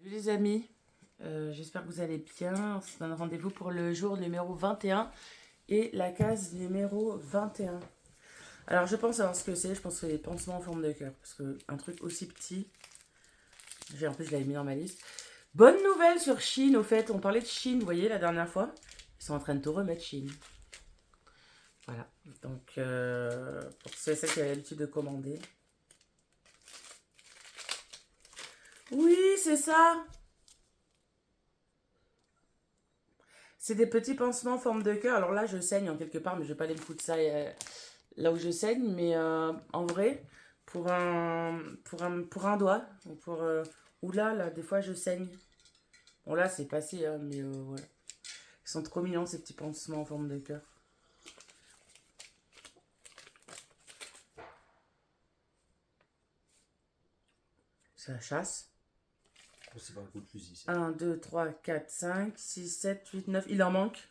Salut les amis, j'espère que vous allez bien. On se donne rendez-vous pour le jour numéro 21 et la case numéro 21. Alors je pense savoir ce que c'est, je pense que c'est les pansements en forme de cœur. Parce que un truc aussi petit, en plus je l'avais mis dans ma liste. Bonne nouvelle sur Chine, au fait, on parlait de Chine, vous voyez la dernière fois. Ils sont en train de tout remettre Chine. Voilà, donc pour celles qui avaient l'habitude de commander. Oui, c'est ça. C'est des petits pansements en forme de cœur. Alors là, je saigne en quelque part, mais je vais pas aller me foutre ça là où je saigne. Mais en vrai, pour un doigt, ou là, des fois, je saigne. Bon, là, c'est passé, hein, mais voilà. Ils sont trop mignons, ces petits pansements en forme de cœur. C'est la chasse. C'est pas un coup de fusil, ça. 1, 2, 3, 4, 5, 6, 7, 8, 9. Il en manque.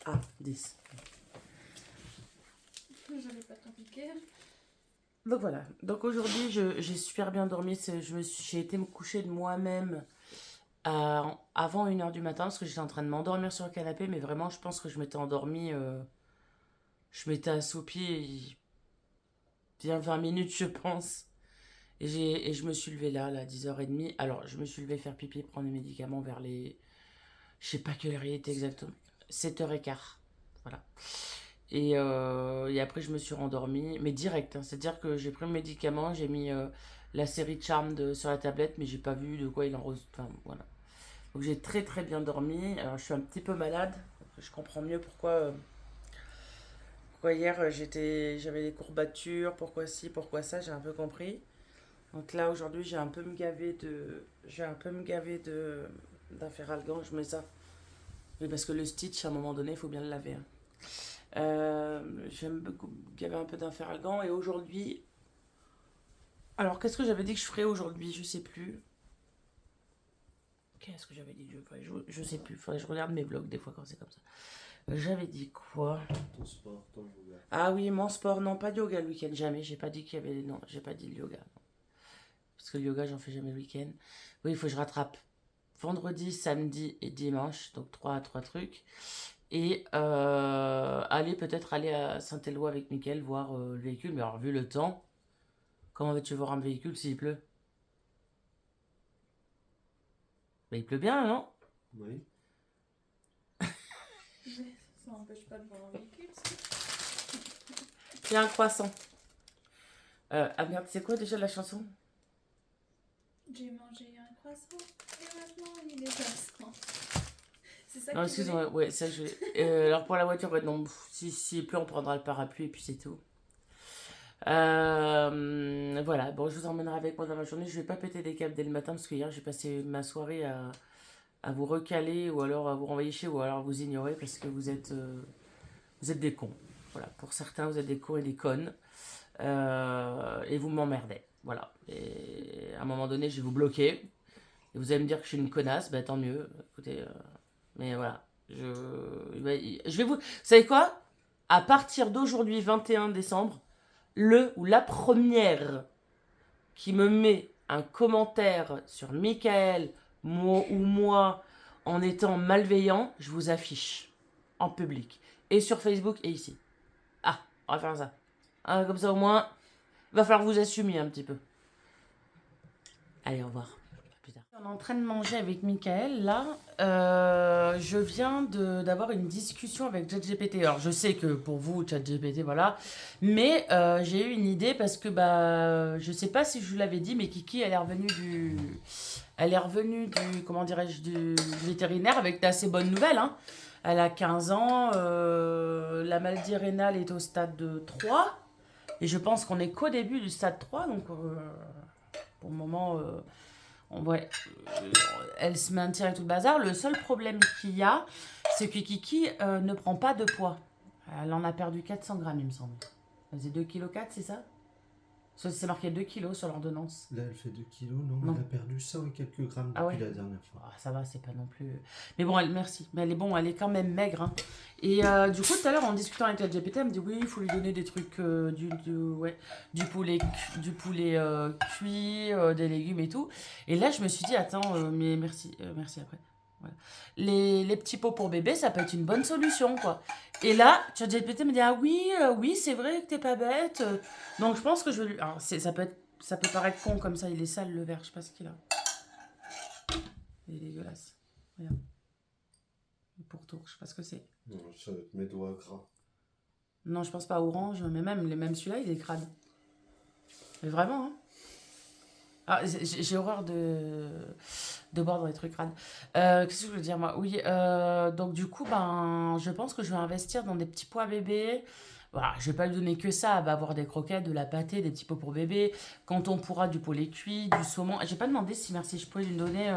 Ah, 10. J'avais pas tant piqué. Donc voilà. Donc aujourd'hui, j'ai super bien dormi. J'ai été me coucher de moi-même avant 1h du matin parce que j'étais en train de m'endormir sur le canapé. Mais vraiment, je pense que je m'étais endormie. Je m'étais assoupie bien 20 minutes, je pense. Et je me suis levée là, à 10h30. Alors, je me suis levée faire pipi, prendre des médicaments vers les... Je sais pas quelle heure il était exactement. 7h15. Voilà. Et après, je me suis rendormie, mais direct, hein. C'est-à-dire que j'ai pris le médicament, j'ai mis la série Charmed sur la tablette, mais j'ai pas vu de quoi il en reste. Enfin, voilà. Donc j'ai très très bien dormi. Alors je suis un petit peu malade. Je comprends mieux pourquoi hier j'avais des courbatures, pourquoi ci, pourquoi ça, j'ai un peu compris. Donc là aujourd'hui j'ai un peu me gaver d'un Feralgan. Je mets ça. Oui, parce que le stitch à un moment donné, il faut bien le laver, hein. J'aime beaucoup gaver un peu d'un Feralgan. Et aujourd'hui, alors qu'est-ce que j'avais dit que je ferais aujourd'hui? Je sais plus. Qu'est-ce que j'avais dit que je ferais? Je sais plus. Faudrait que je regarde mes vlogs des fois quand c'est comme ça. J'avais dit quoi? Ton sport, ton yoga. Ah oui, mon sport. Non, pas de yoga le week-end. Jamais. J'ai pas dit qu'il y avait. Non, j'ai pas dit le yoga. Parce que le yoga, j'en fais jamais le week-end. Oui, il faut que je rattrape vendredi, samedi et dimanche. Donc trois trucs. Et peut-être aller à Saint-Éloi avec Mickaël voir le véhicule. Mais alors, vu le temps, comment veux-tu voir un véhicule s'il pleut? Bah, il pleut bien, non? Oui. Ça n'empêche pas de voir un véhicule, ça. Il y a un croissant. Ah merde, c'est quoi déjà la chanson? J'ai mangé un croissant et maintenant il est absent. C'est ça Non, que tu excuse-moi, ouais, ça je. Alors pour la voiture, ouais, non, s'il pleut, on prendra le parapluie et puis c'est tout. Voilà, bon, je vous emmènerai avec moi dans la journée. Je vais pas péter des câbles dès le matin parce que hier j'ai passé ma soirée à vous recaler ou alors à vous renvoyer chez ou alors à vous ignorer parce que vous êtes des cons. Voilà, pour certains, vous êtes des cons et des connes. Et vous m'emmerdez. Voilà. Et à un moment donné, je vais vous bloquer. Et vous allez me dire que je suis une connasse. Bah tant mieux. Écoutez, mais voilà. Je vais vous. Vous savez quoi? À partir d'aujourd'hui, 21 décembre, le ou la première qui me met un commentaire sur Michael, moi ou moi, en étant malveillant, je vous affiche en public. Et sur Facebook et ici. Ah, on va faire ça. Ah, comme ça au moins, il va falloir vous assumer un petit peu. Allez, au revoir. À plus tard. On est en train de manger avec Michael. Là, je viens d'avoir une discussion avec ChatGPT. Alors, je sais que pour vous, ChatGPT, voilà. Mais j'ai eu une idée parce que, je sais pas si je vous l'avais dit, mais Kiki, elle est revenue du, comment dirais-je, du vétérinaire avec d'assez bonnes nouvelles, hein. Elle a 15 ans, la maladie rénale est au stade de 3. Et je pense qu'on est qu'au début du stade 3, donc pour le moment, ouais, elle se maintient avec tout le bazar. Le seul problème qu'il y a, c'est que Kiki ne prend pas de poids. Elle en a perdu 400 grammes, il me semble. Elle faisait 2,4 kg, c'est ça? Ça, c'est marqué 2 kilos sur l'ordonnance. Là, elle fait 2 kilos, non, Non. elle a perdu 100 et quelques grammes Ah depuis ouais. la dernière fois. Ah, ça va, c'est pas non plus... Mais bon, merci. Mais elle est bon, elle est quand même maigre. Hein. Et du coup, tout à l'heure, en discutant avec la GPT, elle me dit oui, il faut lui donner des trucs, du poulet, cuit, des légumes et tout. Et là, je me suis dit, attends, mais merci après. Voilà. Les petits pots pour bébé, ça peut être une bonne solution, quoi. Et là, ChatGPT me dit, ah oui, oui, c'est vrai que t'es pas bête. Donc, je pense que je vais lui... Alors, ça peut paraître con comme ça, il est sale le verre, je sais pas ce qu'il a. Il est dégueulasse. Regarde. Le pourtour, je sais pas ce que c'est. Non, ça va être mes doigts gras. Non, je pense pas orange, mais même celui-là, il est crade. Mais vraiment, hein. Ah, j'ai horreur de boire dans les trucs crades. Qu'est-ce que je veux dire, moi? Oui, donc du coup, ben, je pense que je vais investir dans des petits pots à bébé. Voilà, je vais pas lui donner que ça, elle va avoir des croquettes, de la pâtée, des petits pots pour bébé. Quand on pourra, du poulet cuit, du saumon. J'ai pas demandé si je pouvais lui donner,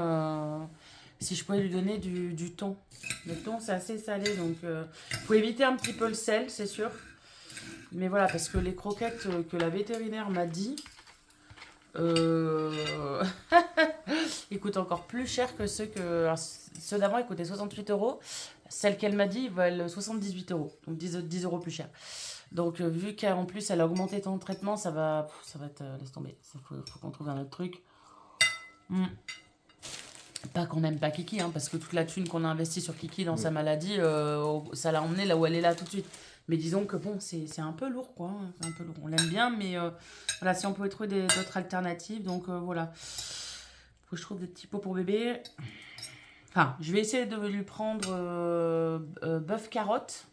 du thon. Le thon, c'est assez salé, donc faut éviter un petit peu le sel, c'est sûr. Mais voilà, parce que les croquettes que la vétérinaire m'a dit, ils coûtent encore plus cher que alors, ceux d'avant, ils coûtaient 68 euros. Celles qu'elle m'a dit, ils valent 78 euros. Donc 10 euros plus cher. Donc vu qu'en plus, elle a augmenté ton traitement, ça va être... laisse tomber. Il faut qu'on trouve un autre truc. Pas qu'on n'aime pas Kiki, hein, parce que toute la thune qu'on a investie sur Kiki dans sa maladie, ça l'a emmené là où elle est là tout de suite. Mais disons que bon, c'est un peu lourd, quoi. Hein, c'est un peu lourd. On l'aime bien, mais voilà, si on pouvait trouver d'autres alternatives, donc voilà. Faut que je trouve des petits pots pour bébé. Enfin, je vais essayer de lui prendre bœuf carotte,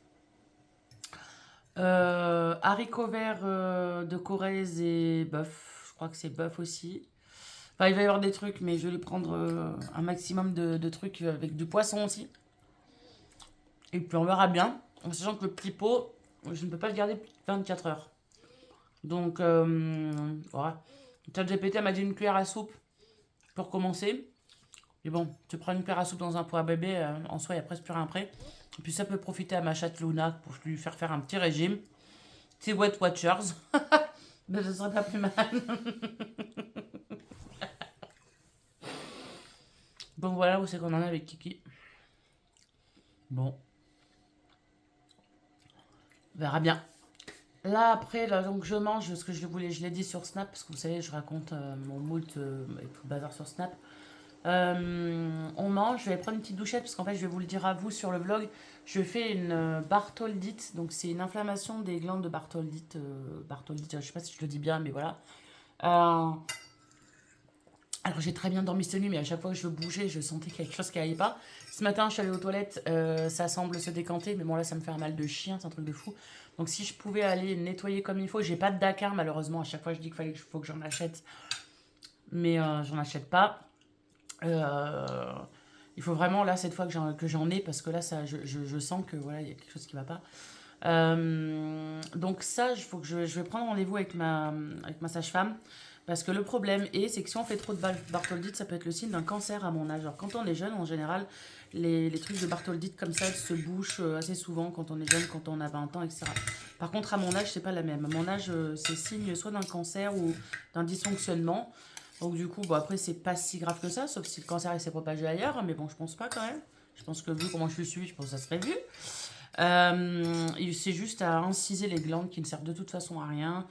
haricots verts de Corrèze et bœuf. Je crois que c'est bœuf aussi. Enfin, il va y avoir des trucs, mais je vais lui prendre un maximum de trucs avec du poisson aussi. Et puis on verra bien, en sachant que le petit pot, je ne peux pas le garder plus de 24 heures. Donc, voilà. ChatGPT m'a dit une cuillère à soupe pour commencer. Et bon, tu prends une cuillère à soupe dans un pot à bébé, en soi, il n'y a presque plus rien après. Et puis ça peut profiter à ma chatte Luna pour lui faire un petit régime. Petit Wet Watchers. Mais ce serait pas plus mal. Donc voilà où c'est qu'on en est avec Kiki. Bon. On verra bien. Là, après, là, donc je mange ce que je voulais. Je l'ai dit sur Snap, parce que vous savez, je raconte mon moult et tout le bazar sur Snap. On mange, je vais prendre une petite douchette, parce qu'en fait, je vais vous le dire à vous sur le vlog. Je fais une Bartholdite, donc c'est une inflammation des glandes de Bartholdite. Bartholdite, je sais pas si je le dis bien, mais voilà. Alors j'ai très bien dormi cette nuit, mais à chaque fois que je bougeais, je sentais quelque chose qui n'allait pas. Ce matin, je suis allée aux toilettes, ça semble se décanter, mais bon là, ça me fait un mal de chien, c'est un truc de fou. Donc si je pouvais aller nettoyer comme il faut, j'ai pas de Dakar malheureusement. À chaque fois, je dis qu'il faut que j'en achète, mais j'en achète pas. Il faut vraiment là cette fois que j'en ai, parce que là, je sens que voilà, il y a quelque chose qui va pas. Donc ça, je vais prendre rendez-vous avec ma sage-femme. Parce que le problème c'est que si on fait trop de Bartholdite, ça peut être le signe d'un cancer à mon âge. Alors quand on est jeune, en général, les trucs de Bartholdite comme ça se bouchent assez souvent quand on est jeune, quand on a 20 ans, etc. Par contre, à mon âge, c'est pas la même. À mon âge, c'est signe soit d'un cancer ou d'un dysfonctionnement. Donc du coup, bon, après, c'est pas si grave que ça, sauf si le cancer s'est propagé ailleurs. Mais bon, je pense pas quand même. Je pense que vu comment je suis, je pense que ça serait vu. C'est juste à inciser les glandes qui ne servent de toute façon à rien.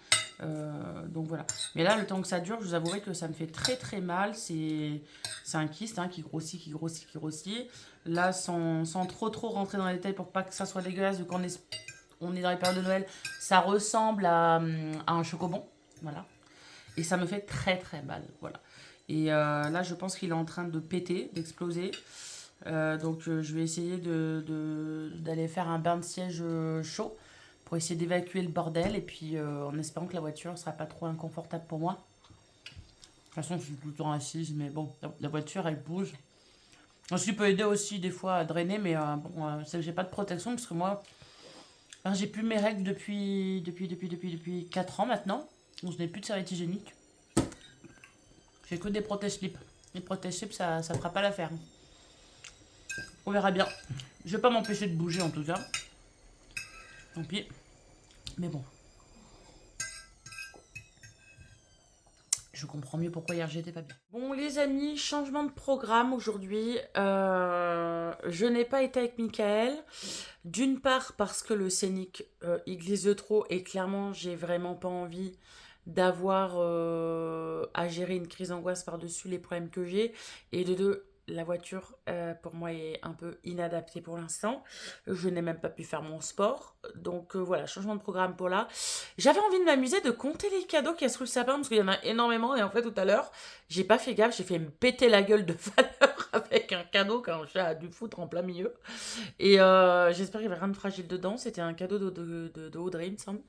Donc voilà. Mais là, le temps que ça dure, je vous avouerai que ça me fait très très mal. C'est un kyste qui grossit, qui grossit, qui grossit. Là, sans trop rentrer dans les détails pour pas que ça soit dégueulasse, vu qu'on est dans les périodes de Noël, ça ressemble à un chocobon. Voilà. Et ça me fait très très mal. Voilà. Et là, je pense qu'il est en train de péter, d'exploser. Donc je vais essayer d'aller faire un bain de siège chaud pour essayer d'évacuer le bordel, et puis en espérant que la voiture ne sera pas trop inconfortable pour moi. De toute façon, je suis tout le temps assise, mais bon, la voiture, elle bouge. Je peux aider aussi des fois à drainer, mais bon, c'est que j'ai pas de protection, parce que moi, j'ai plus mes règles depuis 4 ans maintenant. Donc je n'ai plus de serviette hygiénique. J'ai que des protège-slips. Les protège-slips, ça fera pas l'affaire. On verra bien. Je vais pas m'empêcher de bouger en tout cas. Tant pis. Mais bon. Je comprends mieux pourquoi hier j'étais pas bien. Bon les amis, changement de programme aujourd'hui. Je n'ai pas été avec Michael. D'une part parce que le scénic il glisse de trop et clairement j'ai vraiment pas envie d'avoir à gérer une crise d'angoisse par-dessus les problèmes que j'ai. Et de deux, la voiture pour moi est un peu inadaptée pour l'instant. Je n'ai même pas pu faire mon sport. Donc voilà, changement de programme pour là. J'avais envie de m'amuser, de compter les cadeaux qu'il y a sous le sapin parce qu'il y en a énormément. Et en fait tout à l'heure, j'ai pas fait gaffe, j'ai fait me péter la gueule de valeur avec un cadeau qu'un chat a dû foutre en plein milieu. Et j'espère qu'il n'y avait rien de fragile dedans. C'était un cadeau de Audrey, il me semble.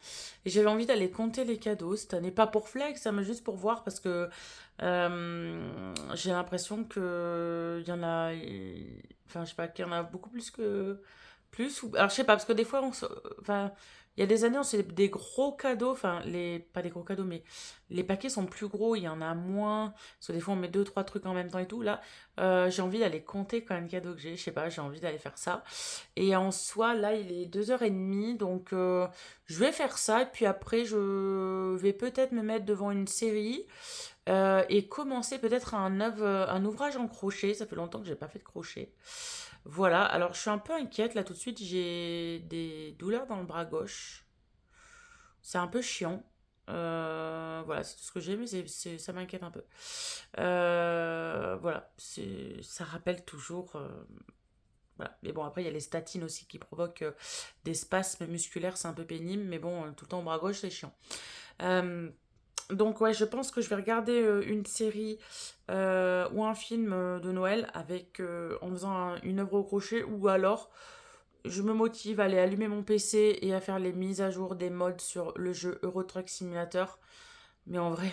Et j'avais envie d'aller compter les cadeaux cette année. Pas pour flex, mais juste pour voir parce que j'ai l'impression que il y en a. Enfin, je sais pas, qu'il y en a beaucoup plus que. Plus ou... Alors, je sais pas, parce que des fois, enfin, il y a des années, on se fait des gros cadeaux. Enfin, pas des gros cadeaux, mais les paquets sont plus gros. Il y en a moins. Parce que des fois, on met 2, 3 trucs en même temps et tout. Là, j'ai envie d'aller compter quand même cadeaux que j'ai. Je sais pas, j'ai envie d'aller faire ça. Et en soi, là, il est 2h30. Donc, je vais faire ça. Et puis après, je vais peut-être me mettre devant une série. Et commencer peut-être un ouvrage en crochet. Ça fait longtemps que j'ai pas fait de crochet. Voilà, alors je suis un peu inquiète là tout de suite. J'ai des douleurs dans le bras gauche. C'est un peu chiant. Voilà, c'est tout ce que j'ai, mais ça m'inquiète un peu. Voilà, ça rappelle toujours. Voilà. Mais bon, après, il y a les statines aussi qui provoquent des spasmes musculaires, c'est un peu pénible, mais bon, tout le temps au bras gauche, c'est chiant. Donc ouais, je pense que je vais regarder une série ou un film de Noël avec en faisant une œuvre au crochet, ou alors je me motive à aller allumer mon PC et à faire les mises à jour des mods sur le jeu Euro Truck Simulator. Mais en vrai,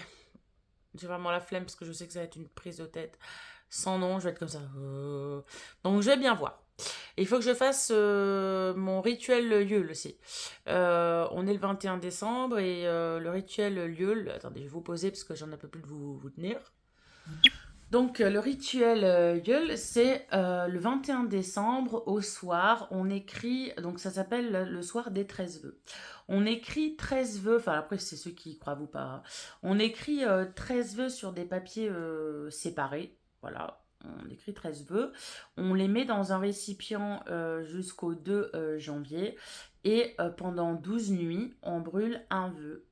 j'ai vraiment la flemme parce que je sais que ça va être une prise de tête sans nom, je vais être comme ça. Donc je vais bien voir. Et il faut que je fasse mon rituel Yule aussi. On est le 21 décembre et le rituel Yule... Attendez, je vais vous poser parce que j'en ai un peu plus de vous tenir. Donc le rituel Yule, c'est le 21 décembre au soir. On écrit... Donc ça s'appelle le soir des 13 vœux. On écrit 13 vœux... Enfin après, c'est ceux qui y croient ou pas. On écrit 13 vœux sur des papiers séparés. Voilà. On écrit 13 vœux, on les met dans un récipient jusqu'au 2 janvier et pendant 12 nuits, on brûle un vœu.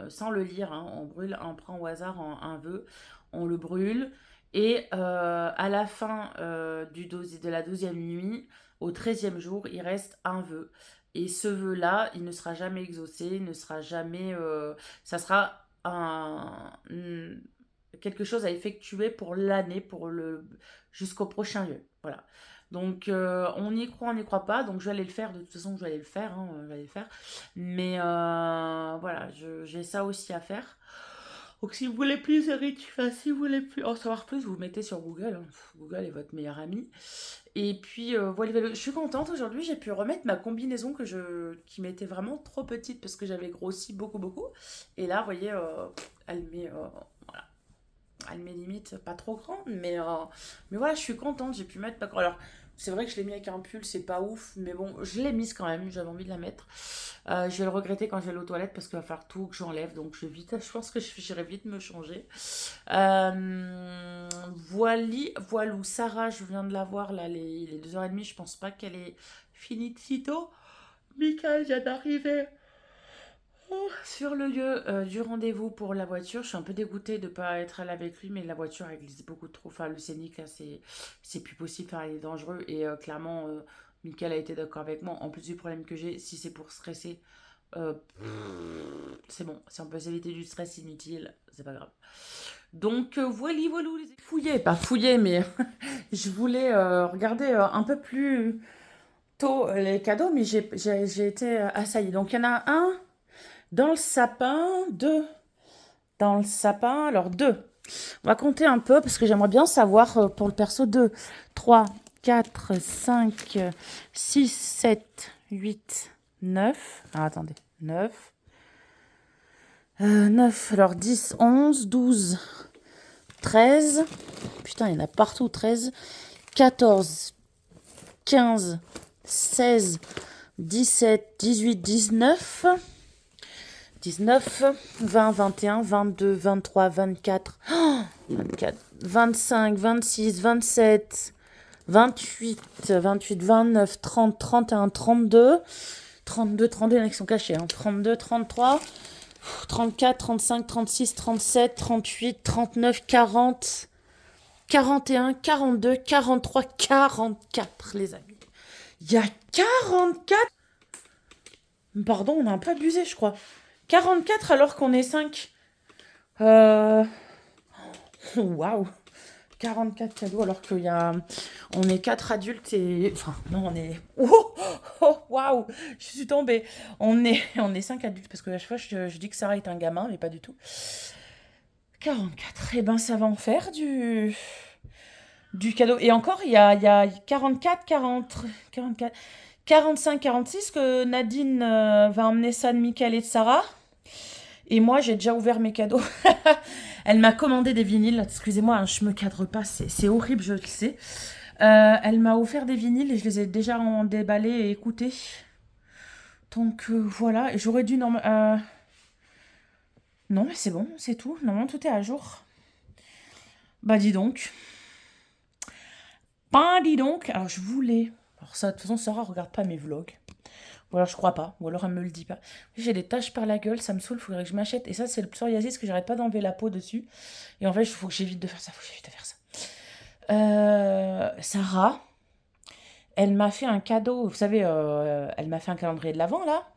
Sans le lire, hein, on prend au hasard un vœu, on le brûle et à la fin de la 12e nuit, au 13e jour, il reste un vœu. Et ce vœu-là, il ne sera jamais exaucé, il ne sera jamais... ça sera quelque chose à effectuer pour l'année, jusqu'au prochain lieu. Voilà. Donc on y croit, on n'y croit pas. Donc je vais aller le faire. De toute façon, je vais aller le faire. Hein, je vais aller le faire. Mais voilà, j'ai ça aussi à faire. Donc si vous voulez plus si vous voulez plus en savoir plus, vous mettez sur Google. Hein. Google est votre meilleur ami. Et puis voilà, je suis contente aujourd'hui. J'ai pu remettre ma combinaison qui m'était vraiment trop petite parce que j'avais grossi beaucoup. Et là, vous voyez, elle met limite pas trop grande, mais voilà, je suis contente, j'ai pu mettre pas. Alors, c'est vrai que je l'ai mis avec un pull, c'est pas ouf, mais bon, je l'ai mise quand même, j'avais envie de la mettre. Je vais le regretter quand je vais aller aux toilettes parce qu'il va falloir tout que j'enlève, donc je pense que j'irai vite me changer. Voilou, Sarah, je viens de la voir là, les 2h30, je pense pas qu'elle est finie de sitôt. Michael vient d'arriver sur le lieu du rendez-vous pour la voiture. Je suis un peu dégoûtée de ne pas être allée avec lui, mais la voiture elle glisse beaucoup trop. Enfin, le scénic là, c'est plus possible. Enfin, il est dangereux et clairement, Michael a été d'accord avec moi. En plus du problème que j'ai, si c'est pour stresser, c'est bon. Si on peut s'éviter du stress inutile, c'est pas grave. Donc voilou, les fouillés, pas fouillés, mais je voulais regarder un peu plus tôt les cadeaux, mais j'ai été assaillie. Donc il y en a un. Dans le sapin, 2. Dans le sapin, alors 2. On va compter un peu parce que j'aimerais bien savoir pour le perso 2, 3, 4, 5, 6, 7, 8, 9. Ah, attendez, 9. 9, alors 10, 11, 12, 13. Putain, il y en a partout, 13. 14, 15, 16, 17, 18, 19. 19, 20, 21, 22, 23, 24, 24, 25, 26, 27, 28, 28, 29, 30, 31, 32, 32, 32, il y en a qui sont cachés, 32, 33, 34, 35, 36, 37, 38, 39, 40, 41, 42, 43, 44, les amis. Il y a 44. Pardon, on a un peu abusé, je crois. 44 alors qu'on est 5. Waouh. 44 cadeaux alors qu'il y a... On est 4 adultes et... Enfin, non, on est... Waouh. Je suis tombée. On est 5 adultes parce que à chaque fois, je dis que Sarah est un gamin, mais pas du tout. 44. Eh ben, ça va en faire du cadeau. Et encore, il y a 44, 40, 44... 45, 46 que Nadine va emmener ça de Mickaël et de Sarah. Et moi, j'ai déjà ouvert mes cadeaux. Elle m'a commandé des vinyles. Excusez-moi, je me cadre pas. C'est horrible, je le sais. Elle m'a offert des vinyles et je les ai déjà déballés et écoutés. Donc voilà. Et j'aurais dû... Non, mais c'est bon, c'est tout. Normalement, tout est à jour. Bah, dis donc. Alors, je voulais... Alors ça, de toute façon, Sarah regarde pas mes vlogs. Ou alors je crois pas. Ou alors elle me le dit pas. J'ai des taches par la gueule, ça me saoule, il faudrait que je m'achète. Et ça, c'est le psoriasis que j'arrête pas d'enlever la peau dessus. Et en fait, il faut que j'évite de faire ça. Sarah, elle m'a fait un cadeau. Vous savez, elle m'a fait un calendrier de l'Avent, là.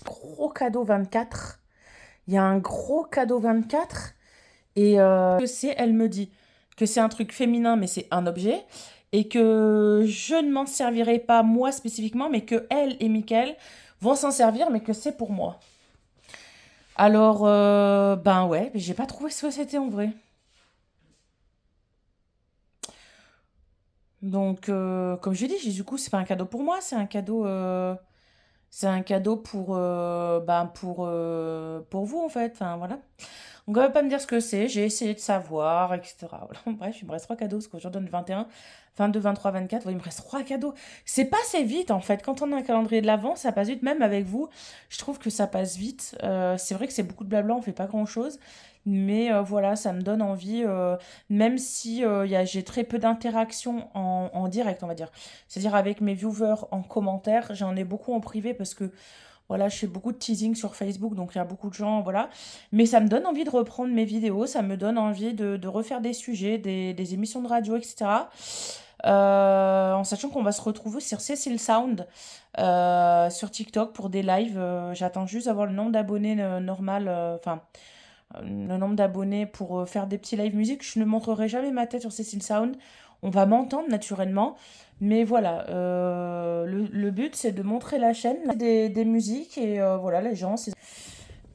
Gros cadeau 24. Il y a un gros cadeau 24. Et elle me dit que c'est un truc féminin, mais c'est un objet. Et que je ne m'en servirai pas moi spécifiquement, mais que elle et Mickaël vont s'en servir, mais que c'est pour moi. Alors, ben ouais, mais j'ai pas trouvé ce que c'était en vrai. Donc, comme je dis, du coup, c'est pas un cadeau pour moi, c'est un cadeau pour vous en fait. Enfin voilà. Donc, on va pas me dire ce que c'est, j'ai essayé de savoir, etc. Voilà. Bref, il me reste 3 cadeaux, parce qu'aujourd'hui on est 21, 22, 23, 24. Ouais, il me reste 3 cadeaux. C'est passé vite en fait. Quand on a un calendrier de l'Avent, ça passe vite, même avec vous. Je trouve que ça passe vite. C'est vrai que c'est beaucoup de blabla, on fait pas grand chose. Mais voilà, ça me donne envie, même si j'ai très peu d'interactions en direct, on va dire. C'est-à-dire avec mes viewers en commentaire, j'en ai beaucoup en privé parce que voilà, je fais beaucoup de teasing sur Facebook, donc il y a beaucoup de gens, voilà. Mais ça me donne envie de reprendre mes vidéos, ça me donne envie de refaire des sujets, des émissions de radio, etc. En sachant qu'on va se retrouver sur Cecil Sound, sur TikTok pour des lives. J'attends juste d'avoir le nombre d'abonnés normal, le nombre d'abonnés pour faire des petits live musique. Je ne montrerai jamais ma tête sur Cecil Sound. On va m'entendre naturellement. Mais voilà, le but c'est de montrer la chaîne, des musiques et voilà, les gens,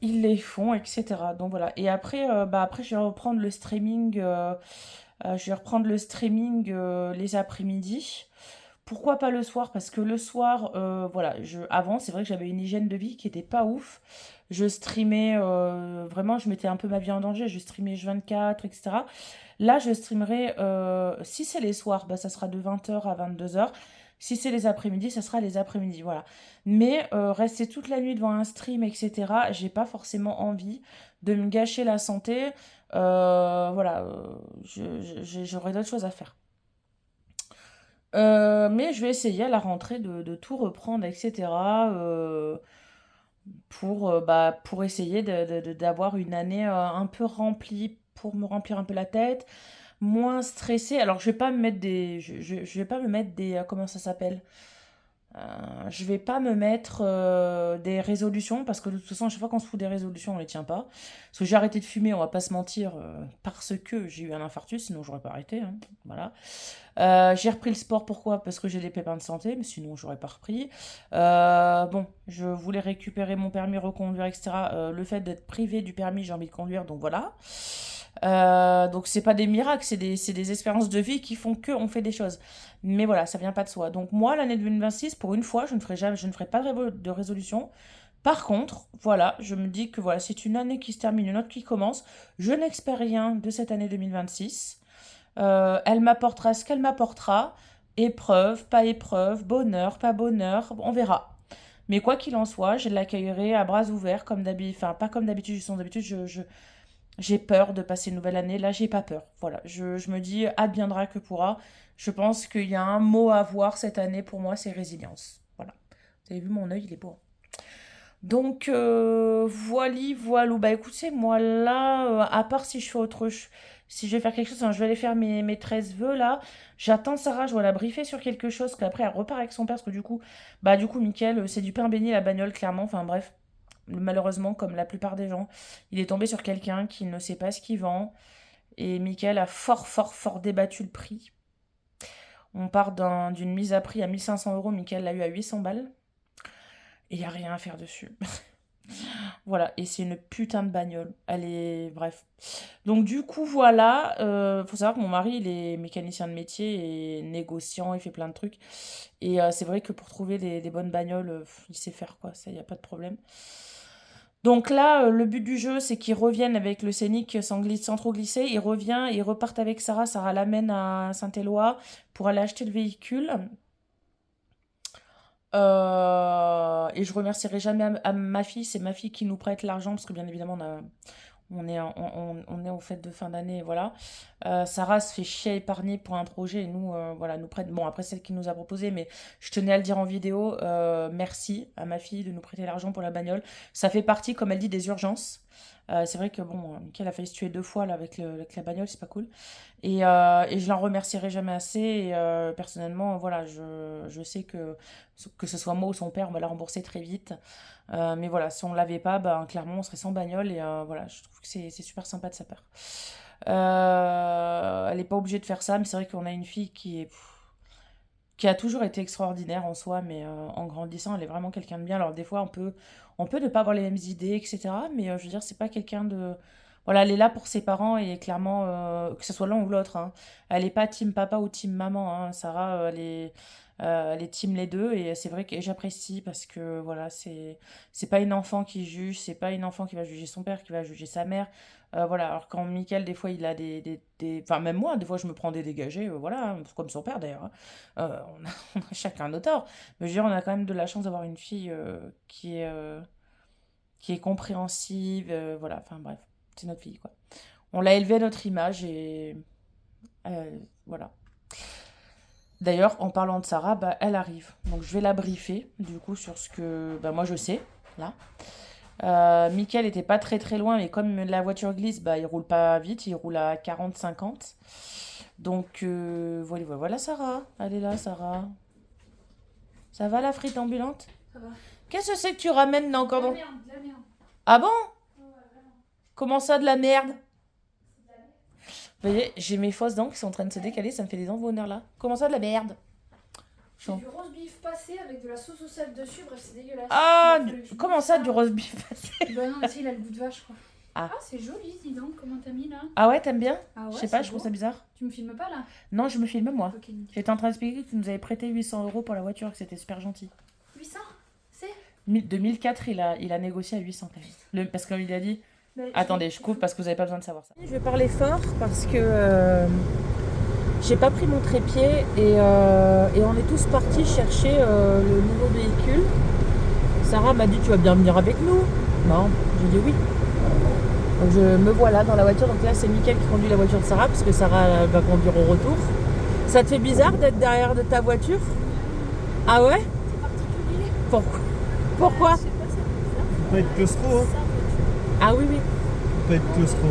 ils les font, etc. Donc voilà. Et après, après je vais reprendre le streaming, les après-midi. Pourquoi pas le soir? Parce que le soir, voilà, avant, c'est vrai que j'avais une hygiène de vie qui était pas ouf. Je streamais, vraiment, je mettais un peu ma vie en danger. Je streamais H24, etc. Là, je streamerai, si c'est les soirs, ça sera de 20h à 22h. Si c'est les après-midi, ça sera les après-midi, voilà. Mais rester toute la nuit devant un stream, etc., j'ai pas forcément envie de me gâcher la santé. Voilà, j'aurai d'autres choses à faire. Mais je vais essayer à la rentrée de tout reprendre, etc. Pour essayer d'avoir une année un peu remplie, pour me remplir un peu la tête, moins stressée. Alors, je vais pas me mettre je vais pas me mettre des, comment ça s'appelle? Je vais pas me mettre des résolutions parce que de toute façon, à chaque fois qu'on se fout des résolutions, on les tient pas. Parce que j'ai arrêté de fumer, on va pas se mentir, parce que j'ai eu un infarctus, sinon j'aurais pas arrêté, hein, voilà. J'ai repris le sport, pourquoi? Parce que j'ai des pépins de santé, mais sinon j'aurais pas repris. Bon, je voulais récupérer mon permis, reconduire, etc. Le fait d'être privé du permis, j'ai envie de conduire, donc voilà. Donc c'est pas des miracles, c'est des expériences de vie qui font que on fait des choses. Mais voilà, ça vient pas de soi. Donc moi, l'année 2026, pour une fois, je ne ferai pas de résolution. Par contre, voilà, je me dis que voilà, c'est une année qui se termine, une autre qui commence. Je n'espère rien de cette année 2026. Elle m'apportera ce qu'elle m'apportera. Épreuve, pas épreuve, bonheur, pas bonheur, on verra. Mais quoi qu'il en soit, je l'accueillerai à bras ouverts, comme d'habitude. Enfin, pas comme d'habitude, sans d'habitude, j'ai peur de passer une nouvelle année. Là, j'ai pas peur. Voilà, je me dis, adviendra que pourra. Je pense qu'il y a un mot à avoir cette année pour moi, c'est résilience. Voilà. Vous avez vu mon œil, il est beau. Donc, voilou. Bah écoutez, moi là, à part si je fais si je vais faire quelque chose, hein, je vais aller faire mes 13 vœux là. J'attends Sarah, je dois la briefer sur quelque chose, qu'après elle repart avec son père, parce que du coup, Mickaël, c'est du pain béni la bagnole, clairement. Enfin bref, malheureusement, comme la plupart des gens, il est tombé sur quelqu'un qui ne sait pas ce qu'il vend. Et Mickaël a fort débattu le prix. On part d'une mise à prix à 1500 euros, Mickaël l'a eu à 800 balles. Et il n'y a rien à faire dessus. Voilà, et c'est une putain de bagnole. Elle est... Bref. Donc du coup, voilà. Faut savoir que mon mari, il est mécanicien de métier et négociant, il fait plein de trucs. Et c'est vrai que pour trouver des bonnes bagnoles, il sait faire, quoi. Ça, il n'y a pas de problème. Donc là, le but du jeu, c'est qu'ils reviennent avec le Scénic sans trop glisser. Ils reviennent, ils repartent avec Sarah. Sarah l'amène à Saint-Éloi pour aller acheter le véhicule. Et je remercierai jamais à ma fille. C'est ma fille qui nous prête l'argent parce que bien évidemment, on est aux fêtes de fin d'année, voilà. Sarah se fait chier à épargner pour un projet et nous, voilà, nous prête. Bon, après, celle qui nous a proposé, mais je tenais à le dire en vidéo. Merci à ma fille de nous prêter l'argent pour la bagnole. Ça fait partie, comme elle dit, des urgences. C'est vrai que bon, Mickaël a failli se tuer 2 fois là, avec la bagnole, c'est pas cool. Et je l'en remercierai jamais assez. Et personnellement, voilà, je sais que ce soit moi ou son père, on va la rembourser très vite. Mais voilà, si on l'avait pas, ben, clairement, on serait sans bagnole. Et voilà, je trouve que c'est super sympa de sa part. Elle n'est pas obligée de faire ça, mais c'est vrai qu'on a une fille qui a toujours été extraordinaire en soi, mais en grandissant, elle est vraiment quelqu'un de bien. Alors des fois, on peut ne pas avoir les mêmes idées, etc. Mais je veux dire, c'est pas quelqu'un de... Voilà, elle est là pour ses parents et clairement, que ce soit l'un ou l'autre, hein. Elle est pas team papa ou team maman, hein. Sarah, elle est team les deux et c'est vrai que j'apprécie parce que voilà, c'est pas une enfant qui juge, c'est pas une enfant qui va juger son père, qui va juger sa mère. Voilà, alors quand Mickaël, des fois, il a enfin, même moi, des fois, je me prends des dégagés, voilà, hein, comme son père d'ailleurs, hein. On a chacun nos torts. Mais je veux dire, on a quand même de la chance d'avoir une fille qui est compréhensive, voilà, enfin bref, c'est notre fille, quoi. On l'a élevée à notre image et voilà. D'ailleurs, en parlant de Sarah, bah, elle arrive. Donc je vais la briefer, du coup, sur ce que bah, moi je sais, là. Mickaël était pas très loin, mais comme la voiture glisse, bah, il roule pas vite, il roule à 40-50. Donc voilà Sarah. Elle est là, Sarah. Ça va la frite ambulante? Ça va. Qu'est-ce que c'est que tu ramènes là encore dans... De la merde. Ah bon? Ouais, vraiment. Comment ça, de la merde? Vous voyez, j'ai mes fausses dents qui sont en train de se décaler, ça me fait des envonneurs là. Comment ça, de la merde? J'ai du roast beef passé avec de la sauce au sel dessus, bref, c'est dégueulasse. Ah, Il a fallu que je comment bouffe ça, du roast beef? Bah non, mais tu sais, il a le goût de vache, quoi. Ah. C'est joli, dis donc, comment t'as mis là? Ah ouais, t'aimes bien? Ah ouais, Je sais pas, c'est je trouve beau. ça bizarre. Tu me filmes pas là? Non, je me filme moi. Ok, nickel. J'étais en train d'expliquer que tu nous avais prêté 800 euros pour la voiture, que c'était super gentil. 800? C'est 2004, il a négocié à 800 quand même. Parce qu'il a dit... Bah, Attendez, je coupe parce que vous n'avez pas besoin de savoir ça. Je vais parler fort parce que j'ai pas pris mon trépied et on est tous partis chercher le nouveau véhicule. Sarah m'a dit tu vas bien venir avec nous? Non, j'ai dit oui. Donc je me vois là dans la voiture. Donc là c'est Mickaël qui conduit la voiture de Sarah parce que Sarah va conduire au retour. Ça te fait bizarre d'être derrière de ta voiture? Ah ouais? C'est particulier. Pourquoi? Je sais pas, c'est bizarre. Faut pas être claustro, hein. Ah oui. Faut pas être claustro.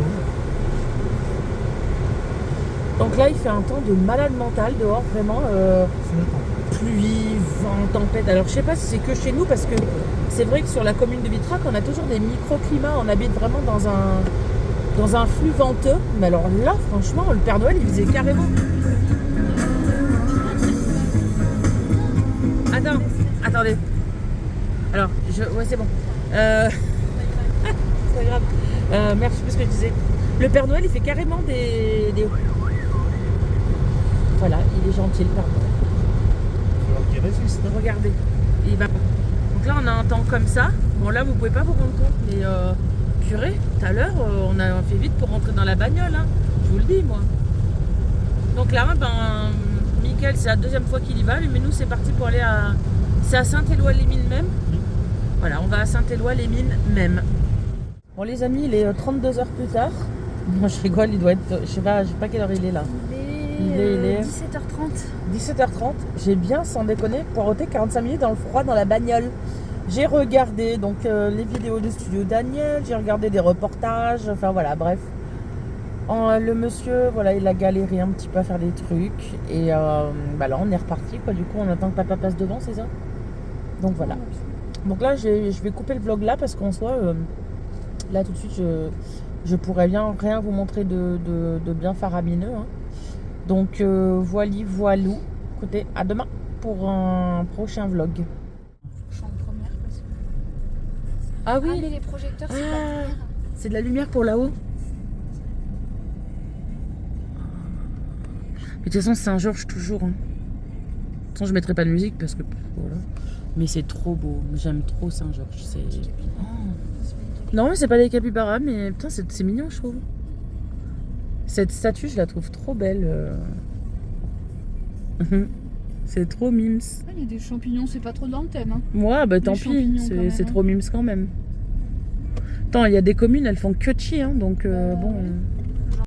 Donc là il fait un temps de malade mental dehors, vraiment. Pluie, vent, tempête. Alors je sais pas si c'est que chez nous parce que c'est vrai que sur la commune de Vitrac on a toujours des microclimats, on habite vraiment dans un flux venteux. Mais alors là franchement le Père Noël il faisait carrément... Attendez. Alors, ouais c'est bon. C'est pas grave. Merde, je sais plus ce que je disais. Le Père Noël il fait carrément des... Voilà, il est gentil le Père Noël. Qui résiste, hein. Regardez, il va. Donc là on a un temps comme ça. Bon là vous pouvez pas vous rendre compte, mais purée, tout à l'heure on a fait vite pour rentrer dans la bagnole, hein. Je vous le dis moi. Donc là Mickaël c'est la deuxième fois qu'il y va, mais nous c'est parti pour aller à... C'est à Saint-Éloi-les-Mines même. Voilà, on va à Saint-Éloi-les-Mines même. Bon les amis, il est 32 heures plus tard. Moi je rigole, il doit être... Je sais pas quelle heure il est là. Il est 17h30. 17h30. J'ai bien, sans déconner, poireauté 45 minutes dans le froid dans la bagnole. J'ai regardé donc les vidéos du studio Daniel, j'ai regardé des reportages, enfin voilà, bref. Le monsieur, voilà, il a galéré un petit peu à faire des trucs. Et bah là, on est reparti, quoi. Du coup, on attend que papa passe devant, c'est ça? Donc voilà. Donc là, je vais couper le vlog là parce qu'en soit, là tout de suite, je pourrais rien vous montrer de bien faramineux. Hein. Donc voilou. Écoutez, à demain pour un prochain vlog. Chambre première parce que... Ah oui, Ah mais les projecteurs c'est pas Ah. lumière. c'est de la lumière pour là-haut. De toute façon, Saint-Georges toujours. Hein. De toute façon, je mettrai pas de musique parce que voilà. Mais c'est trop beau. J'aime trop Saint-Georges. C'est... Non, mais c'est pas des capybaras, mais putain, c'est mignon, je trouve. Cette statue, je la trouve trop belle. C'est trop mimes. Ah, il y a des champignons, c'est pas trop dans le thème. Hein. Moi, bah tant Les pis. champignons, quand même, C'est hein. trop mimes quand même. Attends, il y a des communes, elles font que chi, hein, donc bon.